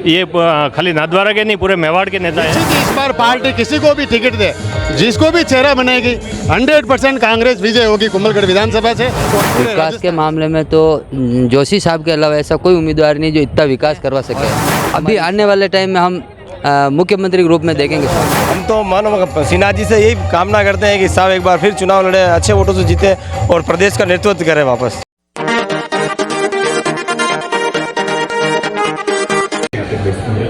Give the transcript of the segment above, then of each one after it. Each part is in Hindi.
ये खाली नाथद्वारा के नहीं, पूरे मेवाड़ के नेता हैं। इस बार पार्टी किसी को भी टिकट दे, जिसको भी चेहरा बनेगी, 100% कांग्रेस विजय होगी कुंभलगढ़ विधानसभा से। विकास के मामले में तो जोशी साहब के अलावा ऐसा कोई उम्मीदवार नहीं जो इतना विकास करवा सके। अभी आने वाले टाइम में हम मुख्यमंत्री के रूप में देखेंगे। हम तो मानो सिन्हा जी से यही कामना करते हैं कि साहब एक बार फिर चुनाव लड़े, अच्छे वोटों से जीते और प्रदेश का नेतृत्व करें वापस।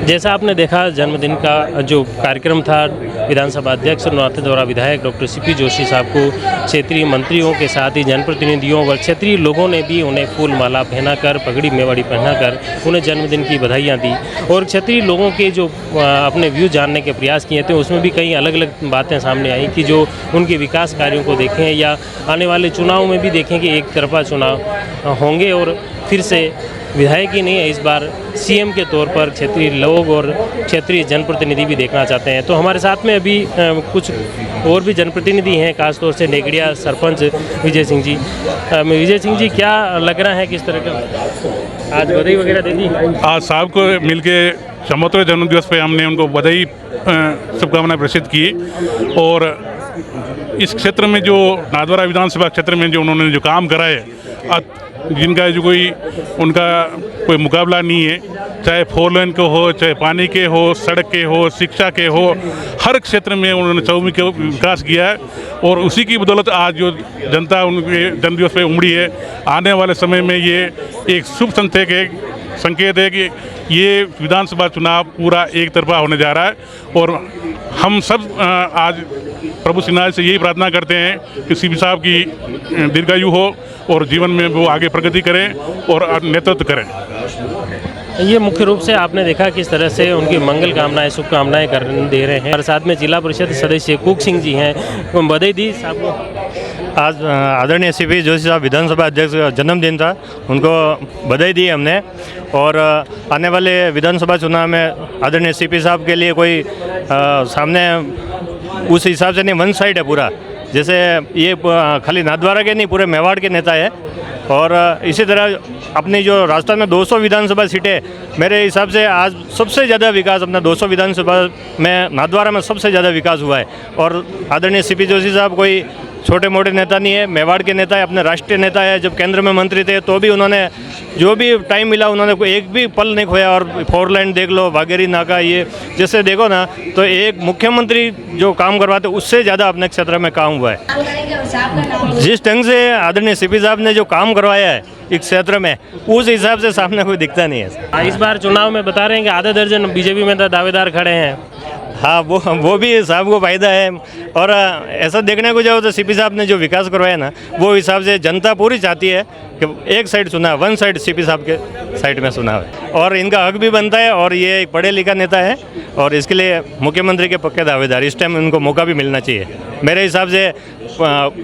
जैसा आपने देखा, जन्मदिन का जो कार्यक्रम था, विधानसभा अध्यक्ष और नाथद्वारा विधायक डॉक्टर सीपी जोशी साहब को क्षेत्रीय मंत्रियों के साथ ही जनप्रतिनिधियों और क्षेत्रीय लोगों ने भी उन्हें फूल माला पहनाकर, पगड़ी मेवाड़ी पहनाकर उन्हें जन्मदिन की बधाइयाँ दी। और क्षेत्रीय लोगों के जो अपने व्यू जानने के प्रयास किए थे, उसमें भी कई अलग अलग बातें सामने आई कि जो उनके विकास कार्यों को देखें या आने वाले चुनाव में भी देखें कि एक तरफा चुनाव होंगे और फिर से विधायक ही नहीं है, इस बार सीएम के तौर पर क्षेत्रीय लोग और क्षेत्रीय जनप्रतिनिधि भी देखना चाहते हैं। तो हमारे साथ में अभी कुछ और भी जनप्रतिनिधि हैं, खासतौर से नेगड़िया सरपंच विजय सिंह जी। विजय सिंह जी, क्या लग रहा है, किस तरह का आज बधाई वगैरह दे दी? आज साहब को मिलके 74वें जन्मदिवस पे हमने उनको बधाई शुभकामनाएं प्रेषित की। और इस क्षेत्र में जो नाथद्वारा विधानसभा क्षेत्र में जो उन्होंने जो काम करा है, जिनका जो उनका कोई मुकाबला नहीं है, चाहे 4 लेन के हो, चाहे पानी के हो, सड़क के हो, शिक्षा के हो, हर क्षेत्र में उन्होंने चौमुखी के विकास किया है। और उसी की बदौलत आज जो जनता उनके जन्मदिवस पे उमड़ी है, आने वाले समय में ये एक शुभ संकेत है कि ये विधानसभा चुनाव पूरा एक तरफा होने जा रहा है। और हम सब आज प्रभु सिन्हा से यही प्रार्थना करते हैं कि सीपी साहब की दीर्घायु हो और जीवन में वो आगे प्रगति करें और नेतृत्व करें। ये मुख्य रूप से आपने देखा किस तरह से उनकी मंगल कामनाएं, शुभकामनाएं कर दे रहे हैं। और साथ में जिला परिषद सदस्य कुक सिंह जी हैं, बधाई दी साहब को। आज आदरणीय सीपी जोशी साहब विधानसभा अध्यक्ष का जन्मदिन था, उनको बधाई दी हमने। और आने वाले विधानसभा चुनाव में आदरणीय सीपी साहब के लिए कोई सामने उस हिसाब से नहीं, वन साइड है पूरा। जैसे ये खाली नाथद्वारा के नहीं, पूरे मेवाड़ के नेता है। और इसी तरह अपनी जो राजस्थान में 200 विधानसभा सीटें, मेरे हिसाब से आज सबसे ज़्यादा विकास अपना 200 विधानसभा में नाथद्वारा में सबसे ज़्यादा विकास हुआ है। और आदरणीय सीपी जोशी साहब कोई छोटे मोटे नेता नहीं है, मेवाड़ के नेता है, अपने राष्ट्रीय नेता है। जब केंद्र में मंत्री थे तो भी उन्होंने जो भी टाइम मिला उन्होंने कोई एक भी पल नहीं खोया। और 4 लाइन देख लो, वाघेरी नाका, ये जैसे देखो ना, तो एक मुख्यमंत्री जो काम करवाते उससे ज़्यादा अपने क्षेत्र में काम हुआ है। जिस ढंग से आदरणीय सीपी साहब ने जो काम करवाया है इस क्षेत्र में, उस हिसाब से सामने कोई दिखता नहीं है। इस बार चुनाव में बता रहे हैं कि आधा दर्जन बीजेपी में दावेदार खड़े हैं। हाँ, वो भी साहब को फ़ायदा है। और ऐसा देखने को जाओ तो सीपी साहब ने जो विकास करवाया ना, वो हिसाब से जनता पूरी चाहती है कि एक साइड सुना, वन साइड सीपी साहब के साइड में सुना है। और इनका हक भी बनता है। और ये एक पढ़े लिखा नेता है और इसके लिए मुख्यमंत्री के पक्के दावेदार, इस टाइम उनको मौका भी मिलना चाहिए। मेरे हिसाब से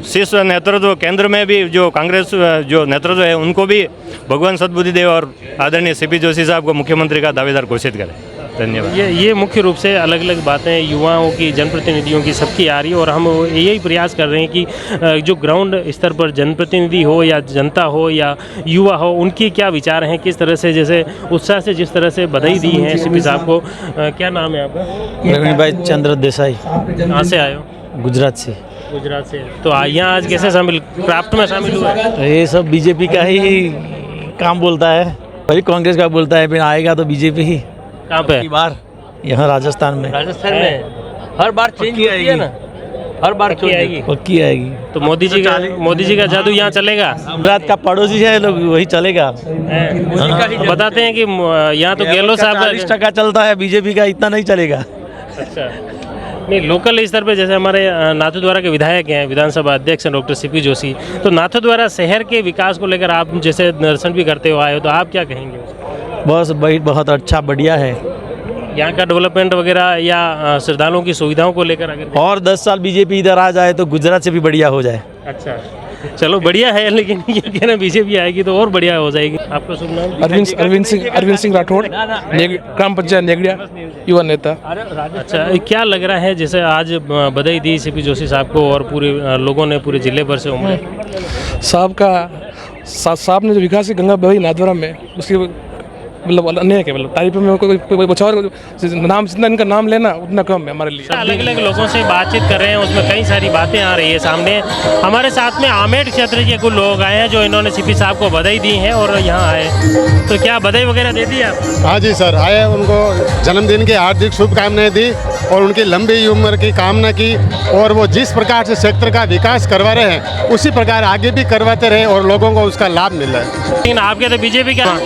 शीर्ष नेतृत्व केंद्र में भी जो कांग्रेस जो नेतृत्व है, उनको भी भगवान सद्बुद्धि दे और आदरणीय सीपी जोशी साहब को मुख्यमंत्री का दावेदार घोषित करें। धन्यवाद। ये मुख्य रूप से अलग अलग बातें युवाओं की, जनप्रतिनिधियों की, सबकी आ रही है। और हम यही प्रयास कर रहे हैं कि जो ग्राउंड स्तर पर जनप्रतिनिधि हो या जनता हो या युवा हो, उनकी क्या विचार हैं, किस तरह से, जैसे उत्साह से जिस तरह से बधाई दी है सीपी साहब को। क्या नाम है आपका? प्रवीण भाई चंद्र देसाई। कहाँ से आए हो? गुजरात से। गुजरात से। तो यहाँ आज कैसे शामिल, क्राफ्ट में शामिल हुआ है? ये सब बीजेपी का ही काम बोलता है, वही कांग्रेस का बोलता है, फिर आएगा तो बीजेपी ही। कहाँ पे? बार यहाँ राजस्थान में। राजस्थान में हर बार चेंज होती है ना, हर बार आएगी, पक्की आएगी। तो मोदी जी का जादू यहाँ चलेगा। गुजरात का पड़ोसी है लोग, वही चलेगा। बताते हैं कि यहाँ तो गहलोत साहब 40% चलता है, बीजेपी का इतना नहीं चलेगा। अच्छा, नहीं, लोकल स्तर पे जैसे हमारे नाथद्वारा के विधायक हैं, विधानसभा अध्यक्ष हैं डॉक्टर सीपी जोशी, तो नाथद्वारा शहर के विकास को लेकर आप जैसे दर्शन भी करते हुए आए हो, तो आप क्या कहेंगे? बस भाई बहुत अच्छा, बढ़िया है यहाँ का डेवलपमेंट वगैरह या श्रद्धालुओं की सुविधाओं को लेकर। अगर और 10 साल बीजेपी इधर आ जाए तो गुजरात से भी बढ़िया हो जाए। अच्छा, चलो बढ़िया है, लेकिन ये कहना बीजेपी आएगी तो और बढ़िया हो जाएगी। आपका शुभ नाम? अरविंद सिंह राठौड़, ग्राम पंचायत नेगड़िया, युवा नेता। अच्छा, क्या लग रहा है, जैसे आज बधाई दी सीपी जोशी साहब को और पूरे लोगों ने पूरे जिले भर से उमड़े साहब ने जो विकास की गंगा बही नाथद्वारा में, उसकी मतलब अन्याय है, मतलब तारीफ में कोई कुछ और नाम, जितना इनका नाम लेना उतना कम है हमारे लिए। अलग अलग लोगों से बातचीत कर रहे हैं, उसमें कई सारी बातें आ रही है सामने। हमारे साथ में आमेर क्षेत्र के कुछ लोग आए हैं जो इन्होंने सीपी साहब को बधाई दी है और यहाँ आए, तो क्या बधाई वगैरह दे दी आप? हाँ जी सर, आए, उनको जन्मदिन की हार्दिक शुभकामनाएं दी और उनकी लंबी उम्र की कामना की, और वो जिस प्रकार से क्षेत्र का विकास करवा रहे हैं उसी प्रकार आगे भी करवाते रहे और लोगों को उसका लाभ मिला है। लेकिन आपके तो बीजेपी क्या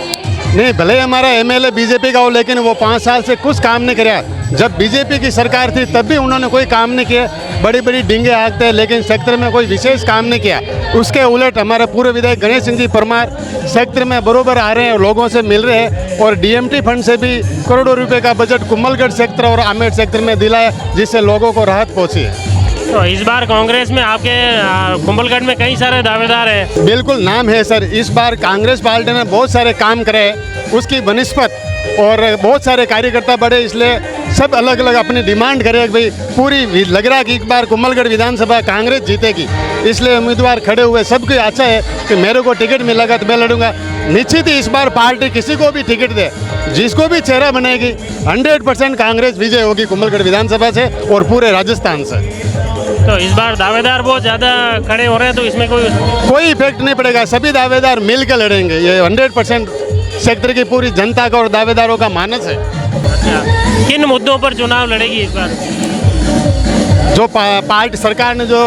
नहीं, भले हमारा एमएलए बीजेपी का हो, लेकिन वो 5 साल से कुछ काम नहीं किया। जब बीजेपी की सरकार थी तब भी उन्होंने कोई काम नहीं किया, बड़ी बड़ी डींगे हाँकते हैं लेकिन सेक्टर में कोई विशेष काम नहीं किया। उसके उलट हमारे पूर्व विधायक गणेश सिंह जी परमार सेक्टर में बरोबर आ रहे हैं, लोगों से मिल रहे हैं और डीएमटी फंड से भी करोड़ों रुपए का बजट कुंभलगढ़ सेक्टर और आमेर सेक्टर में दिला है, जिससे लोगों को राहत पहुँची है। तो इस बार कांग्रेस में आपके कुंभलगढ़ में कई सारे दावेदार हैं। बिल्कुल नाम है सर, इस बार कांग्रेस पार्टी ने बहुत सारे काम करे हैं, उसकी बनस्पत और बहुत सारे कार्यकर्ता बढ़े, इसलिए सब अलग अलग अपनी डिमांड करे कि भाई पूरी लग रहा है कि एक बार कुंभलगढ़ विधानसभा कांग्रेस जीतेगी, इसलिए उम्मीदवार खड़े हुए। सबकी आशा है कि मेरे को टिकट मिलेगा तो मैं लड़ूंगा। निश्चित ही इस बार पार्टी किसी को भी टिकट दे, जिसको भी चेहरा बनेगी, 100% कांग्रेस विजय होगी कुंभलगढ़ विधानसभा से और पूरे राजस्थान से। तो इस बार दावेदार बहुत ज़्यादा खड़े हो रहे हैं, तो इसमें कोई इफेक्ट नहीं पड़ेगा, सभी दावेदार मिलकर लड़ेंगे। ये 100% सेक्टर की पूरी जनता का और दावेदारों का मानस है। अच्छा, किन मुद्दों पर चुनाव लड़ेगी इस बार? जो पार्टी सरकार ने जो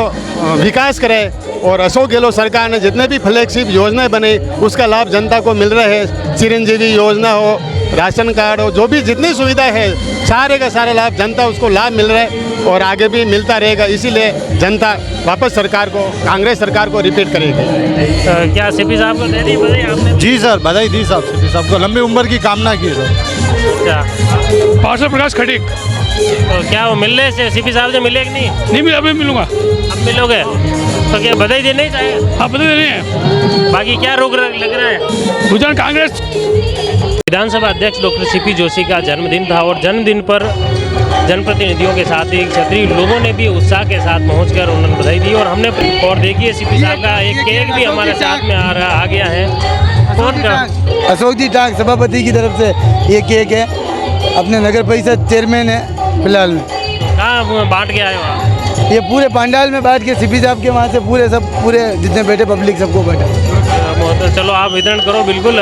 विकास करे और अशोक गहलोत सरकार ने जितने भी फ्लैगशिप योजनाएं बनाई उसका लाभ जनता को मिल रहा है। चिरंजीवी योजना हो, राशन कार्ड हो, जो भी जितनी सुविधा है सारे का सारा लाभ जनता उसको लाभ मिल रहा है और आगे भी मिलता रहेगा। इसीलिए जनता वापस सरकार को, कांग्रेस सरकार को रिपीट करेगी। क्या सीपी साहब को दे दी बधाई आपने? जी सर, बधाई दी साहब, सीपी साहब को लंबी उम्र की कामना की सर। अच्छा, पार्षद प्रकाश खटीक। तो क्या वो मिलने से सीपी साहब से मिले कि नहीं? मिला, अभी मिलूंगा। अब मिलोगे तो क्या बधाई देनी ही चाहिए? आप बता देने हैं, बाकी क्या रोक लग रहा है? रुझान कांग्रेस। विधानसभा अध्यक्ष डॉक्टर सीपी जोशी का जन्मदिन था और जन्मदिन पर जनप्रतिनिधियों के साथ ही क्षेत्रीय लोगों ने भी उत्साह के साथ पहुंचकर उन्होंने बधाई दी। और हमने और देखिए सीपी साहब का एक केक भी हमारे साथ में आ गया है। कौन का? अशोक जी टांग सभापति की तरफ से ये केक है, अपने नगर परिषद चेयरमैन है फिलहाल में। कहाँ बांट के आए हो आप? ये पूरे पंडाल में बांट के सीपी साहब के वहाँ से पूरे जितने बैठे पब्लिक सबको बांटा। चलो आप वितरण करो। बिल्कुल,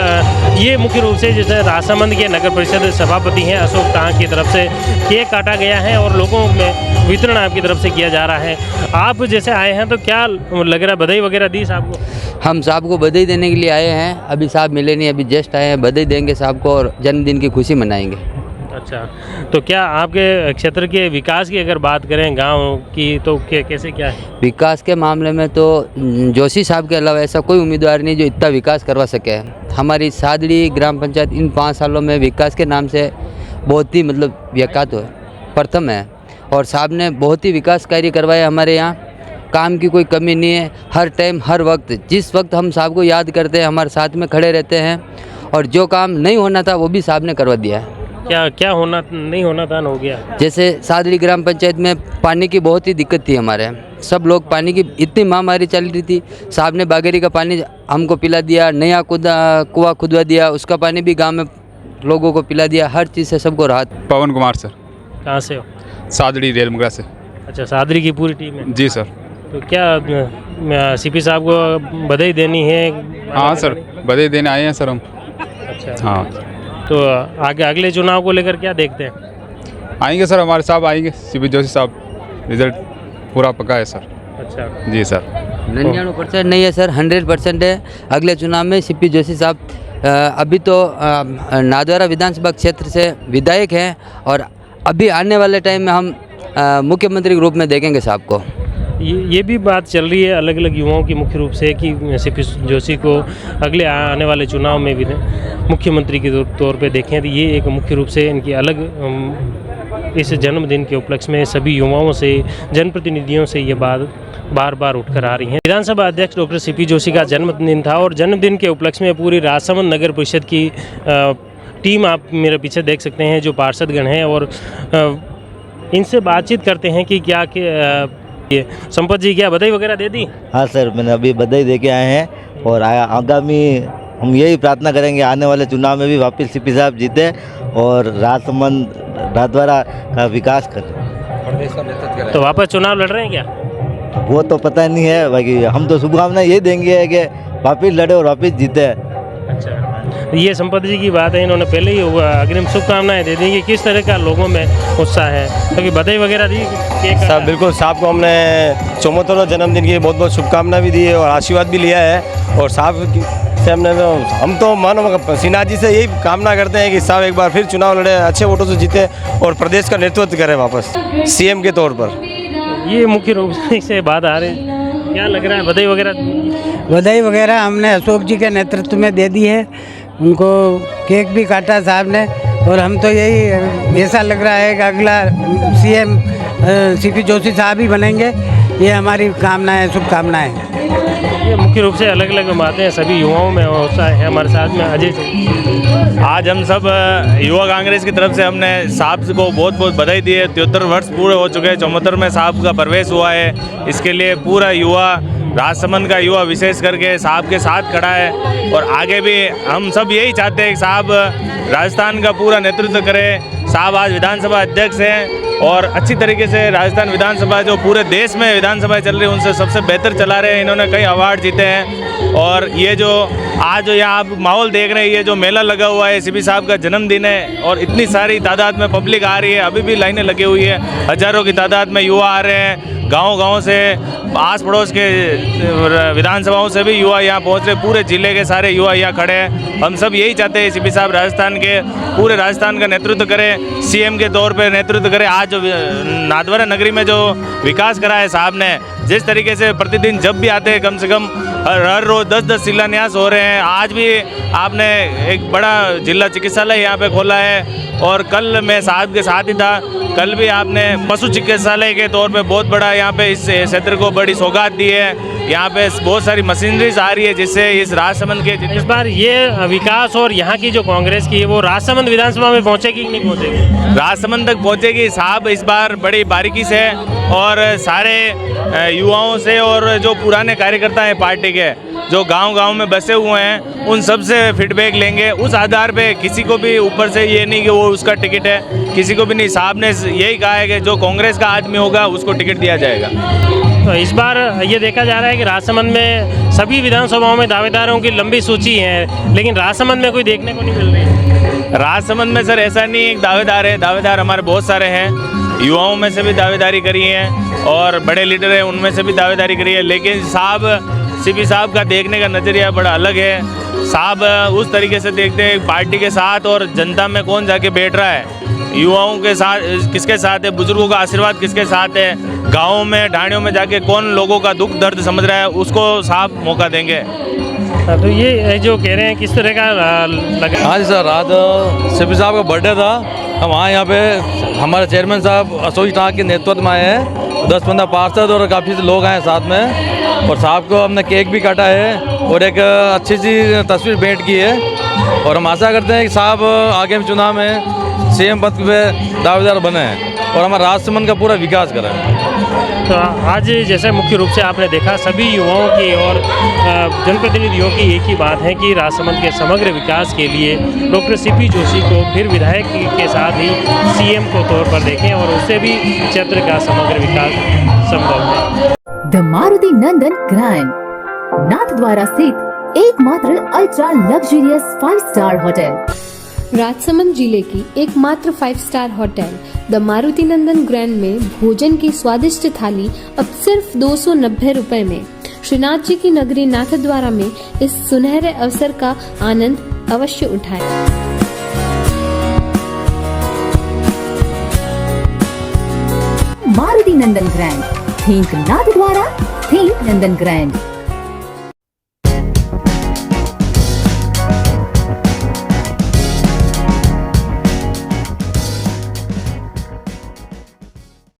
ये मुख्य रूप से जैसे राजसमंद के नगर परिषद सभापति हैं अशोक टांग की तरफ से केक काटा गया है और लोगों में वितरण आपकी तरफ से किया जा रहा है। आप जैसे आए हैं तो क्या लग रहा है, बधाई वगैरह दी साहब को? हम साहब को बधाई देने के लिए आए हैं, अभी साहब मिले नहीं, अभी जस्ट आए हैं। बधाई देंगे साहब को और जन्मदिन की खुशी मनाएंगे। अच्छा, तो क्या आपके क्षेत्र के विकास की अगर बात करें गांव की तो कैसे क्या है? विकास के मामले में तो जोशी साहब के अलावा ऐसा कोई उम्मीदवार नहीं जो इतना विकास करवा सके। हमारी सादड़ी ग्राम पंचायत इन 5 सालों में विकास के नाम से बहुत ही मतलब व्याख्यात है, प्रथम है। और साहब ने बहुत ही विकास कार्य करवाए हमारे यहाँ, काम की कोई कमी नहीं है। हर टाइम हर वक्त, जिस वक्त हम साहब को याद करते हैं हमारे साथ में खड़े रहते हैं और जो काम नहीं होना था वो भी साहब ने करवा दिया है। क्या होना नहीं होना था हो गया? जैसे सादड़ी ग्राम पंचायत में पानी की बहुत ही दिक्कत थी हमारे, सब लोग पानी की इतनी महामारी चल रही थी। साहब ने बागेरी का पानी हमको पिला दिया, नया कुआं खुदवा दिया, उसका पानी भी गांव में लोगों को पिला दिया। हर चीज़ से सबको राहत। पवन कुमार सर। कहाँ से हो? सादड़ी रेलमगरा से। अच्छा, सादड़ी की पूरी टीम है? जी सर। तो क्या सीपी साहब को बधाई देनी है? हाँ सर, बधाई देने आए हैं सर हम। अच्छा, हाँ। तो आगे अगले चुनाव को लेकर क्या देखते हैं? आएंगे सर, हमारे साहब आएंगे, सीपी जोशी साहब। रिजल्ट पूरा पक्का है सर। अच्छा जी सर। 99% नहीं है सर, 100% है। अगले चुनाव में सीपी जोशी साहब अभी तो नादौरा विधानसभा क्षेत्र से विधायक हैं और अभी आने वाले टाइम में हम मुख्यमंत्री के रूप में देखेंगे साहब को। ये भी बात चल रही है अलग अलग युवाओं की मुख्य रूप से कि सीपी जोशी को अगले आने वाले चुनाव में भी मुख्यमंत्री के तौर पे देखें। तो ये एक मुख्य रूप से इनकी अलग इस जन्मदिन के उपलक्ष्य में सभी युवाओं से, जनप्रतिनिधियों से ये बात बार बार उठकर आ रही हैं। विधानसभा अध्यक्ष डॉक्टर सीपी जोशी का जन्मदिन था और जन्मदिन के उपलक्ष्य में पूरी राजसमंद नगर परिषद की टीम आप मेरे पीछे देख सकते हैं, जो पार्षदगण हैं, और इनसे बातचीत करते हैं कि क्या संपत जी क्या बधाई वगैरह दे दी? हाँ सर, मैंने अभी बधाई दे के आए हैं और आगामी हम यही प्रार्थना करेंगे आने वाले चुनाव में भी वापस सीपी साहब जीते और राजसमंद नाथद्वारा का विकास करें। तो वापस चुनाव लड़ रहे हैं क्या? वो तो पता नहीं है, बाकी हम तो शुभकामनाएं ये देंगे कि वापस लड़े और वापस जीते। अच्छा, ये संपत जी की बात है, इन्होंने पहले ही अग्रिम शुभकामनाएं दे दी कि किस तरह का लोगों में उत्साह है, क्योंकि बधाई वगैरह दी साहब। बिल्कुल, साहब को हमने 74वां जन्मदिन की बहुत बहुत शुभकामनाएं भी दी है और आशीर्वाद भी लिया है। और साहब से हम तो मानो सिन्हा जी से यही कामना करते हैं कि साहब एक बार फिर चुनाव लड़े, अच्छे वोटों से जीते और प्रदेश का नेतृत्व करें वापस सीएम के तौर पर। ये मुख्य रूप से बात आ रही, क्या लग रहा है? बधाई वगैरह हमने अशोक जी के नेतृत्व में दे दी है, उनको केक भी काटा साहब ने। और हम तो यही ऐसा लग रहा है कि अगला सीएम सीपी जोशी साहब ही बनेंगे, ये हमारी कामना है, शुभकामनाएं। ये मुख्य रूप से अलग अलग बातें सभी युवाओं में उत्साह है। हमारे साथ में अजय जी। आज हम सब युवा कांग्रेस की तरफ से हमने साहब को बहुत बहुत बधाई दी है। 73 वर्ष पूरे हो चुके हैं, 74 में साहब का प्रवेश हुआ है। इसके लिए पूरा युवा, राजसमंद का युवा विशेष करके साहब के साथ खड़ा है और आगे भी हम सब यही चाहते हैं कि साहब राजस्थान का पूरा नेतृत्व करें। साहब आज विधानसभा अध्यक्ष हैं और अच्छी तरीके से राजस्थान विधानसभा, जो पूरे देश में विधानसभाएं चल रही है, उनसे सबसे बेहतर चला रहे हैं। इन्होंने कई अवार्ड जीते हैं और ये जो आज यहाँ आप माहौल देख रहे हैं, ये जो मेला लगा हुआ है, सीपी साहब का जन्मदिन है और इतनी सारी तादाद में पब्लिक आ रही है। अभी भी लाइनें लगी हुई है, हज़ारों की तादाद में युवा आ रहे हैं। गांव-गांव से, आस पड़ोस के विधानसभाओं से भी युवा यहाँ पहुँच रहे, पूरे जिले के सारे युवा यहाँ खड़े हैं। हम सब यही चाहते हैं सीपी साहब राजस्थान के, पूरे राजस्थान का नेतृत्व करें, सीएम के तौर पे नेतृत्व करें। आज जो नाथद्वारा नगरी में जो विकास करा है साहब ने, जिस तरीके से प्रतिदिन जब भी आते हैं कम से कम हर रोज़ 10-10 शिलान्यास हो रहे हैं। आज भी आपने एक बड़ा जिला चिकित्सालय यहाँ पे खोला है और कल मैं साहब के साथ ही था, कल भी आपने पशु चिकित्सालय के तौर पे बहुत बड़ा यहाँ पे इस क्षेत्र को बड़ी सौगात दी है। यहाँ पे बहुत सारी मशीनरीज आ रही है जिससे इस राजसमंद के इस बार ये विकास और यहाँ की जो कांग्रेस की है वो राजसमंद विधानसभा में पहुँचेगी कि नहीं पहुँचेगी? राजसमंद तक पहुँचेगी। साहब इस बार बड़ी बारीकी से और सारे युवाओं से और जो पुराने कार्यकर्ता हैं पार्टी के, जो गांव-गांव में बसे हुए हैं, उन सब से फीडबैक लेंगे। उस आधार पे किसी को भी ऊपर से ये नहीं कि वो उसका टिकट है, किसी को भी नहीं। साहब ने यही कहा है कि जो कांग्रेस का आदमी होगा उसको टिकट दिया जाएगा। तो इस बार ये देखा जा रहा है कि राजसमंद में सभी विधानसभाओं में दावेदारों की लंबी सूची है, लेकिन राजसमंद में कोई देखने को नहीं मिल रही। राजसमंद में सर ऐसा नहीं एक दावेदार है, दावेदार हमारे बहुत सारे हैं। युवाओं में से भी दावेदारी करी है और बड़े लीडर हैं उनमें से भी दावेदारी करी है, लेकिन साहब सीपी साहब का देखने का नज़रिया बड़ा अलग है। साहब उस तरीके से देखते हैं पार्टी के साथ और जनता में कौन जाके बैठ रहा है, युवाओं के साथ किसके साथ है, बुजुर्गों का आशीर्वाद किसके साथ है, गाँव में ढाणियों में जाके कौन लोगों का दुख दर्द समझ रहा है, उसको साहब मौका देंगे। तो ये जो कह रहे हैं किस तरह का लगा? हाँ जी सर, रात सीपी साहब का बर्थडे था, हम यहाँ पे हमारे चेयरमैन साहब अशोक जी के नेतृत्व में आए हैं, 10-15 पार्षद और काफ़ी लोग आए साथ में, और साहब को हमने केक भी काटा है और एक अच्छी सी तस्वीर भेंट की है। और हम आशा करते हैं कि साहब आगे चुनाव में सीएम पद पे दावेदार बने हैं और हमारा राजसमंद का पूरा विकास करें। तो आज जैसे मुख्य रूप से आपने देखा सभी युवाओं की और जनप्रतिनिधियों की एक ही बात है कि राजसमंद के समग्र विकास के लिए डॉक्टर सीपी जोशी को फिर विधायक के साथ ही सीएम को तौर पर देखें और उससे भी क्षेत्र का समग्र विकास संभव है। The Maruti Nandan grand, Nathdwara स्थित एकमात्र ultra luxurious 5 star hotel. Rajsamand जिले की एकमात्र 5 star hotel the Maruti Nandan grand में भोजन की स्वादिष्ट थाली अब सिर्फ 290 रुपए में। श्रीनाथ जी की नगरी नाथद्वारा में इस सुनहरे अवसर का आनंद अवश्य उठाएं। मारुति नंदन ग्रैंड, थिंक नाथद्वारा, थिंक नंदन ग्रैंड।